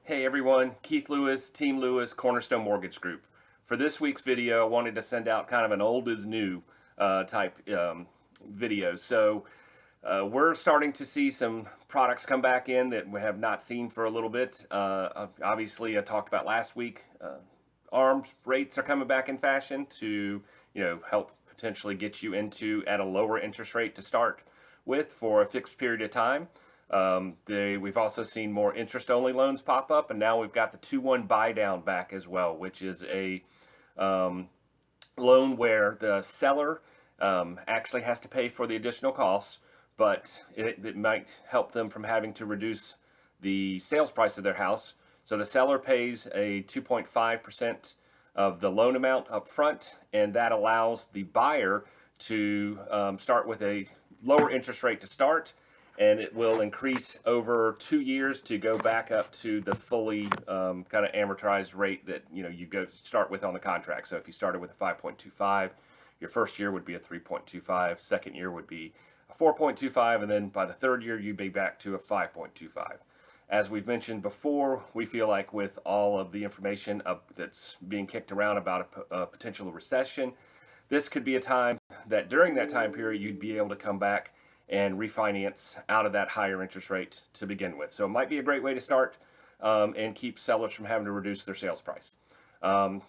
Hey everyone, Keith Lewis, Team Lewis, Cornerstone Mortgage Group. For this week's video, I wanted to send out kind of an old is new type video. We're starting to see some products come back in that we have not seen for a little bit. Obviously, I talked about last week, ARMs rates are coming back in fashion to help potentially get you into at a lower interest rate to start with for a fixed period of time. We've also seen more interest-only loans pop up, and now we've got the 2-1 buy down back as well, which is a loan where the seller actually has to pay for the additional costs, but it might help them from having to reduce the sales price of their house. So the seller pays a 2.5% of the loan amount up front, and that allows the buyer to start with a lower interest rate to start, and it will increase over 2 years to go back up to the fully kind of amortized rate that you start with on the contract. So if you started with a 5.25, your first year would be a 3.25, second year would be a 4.25, and then by the third year you'd be back to a 5.25. As we've mentioned before, we feel like with all of the information that's being kicked around about a potential recession, this could be a time that during that time period you'd be able to come back and refinance out of that higher interest rate to begin with. So it might be a great way to start and keep sellers from having to reduce their sales price. And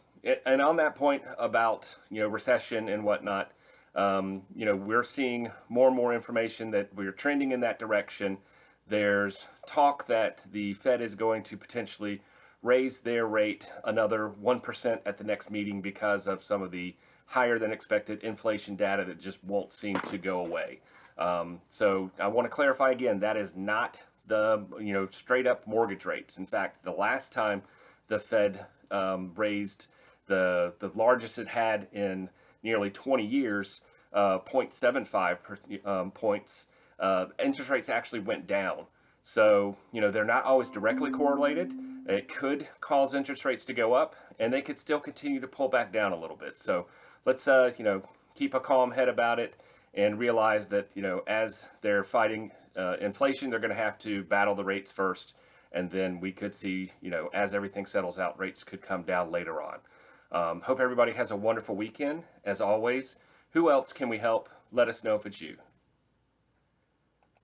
on that point about recession and whatnot, we're seeing more and more information that we're trending in that direction. There's talk that the Fed is going to potentially raise their rate another 1% at the next meeting because of some of the higher than expected inflation data that just won't seem to go away. So I want to clarify again, that is not the straight up mortgage rates. In fact, the last time the Fed raised the largest it had in nearly 20 years, 0.75 points, interest rates actually went down. So they're not always directly correlated. It could cause interest rates to go up, and they could still continue to pull back down a little bit. So let's keep a calm head about it and realize that as they're fighting inflation, they're going to have to battle the rates first, and then we could see as everything settles out, rates could come down later on. Hope everybody has a wonderful weekend. As always, who else can we help? Let us know if it's you.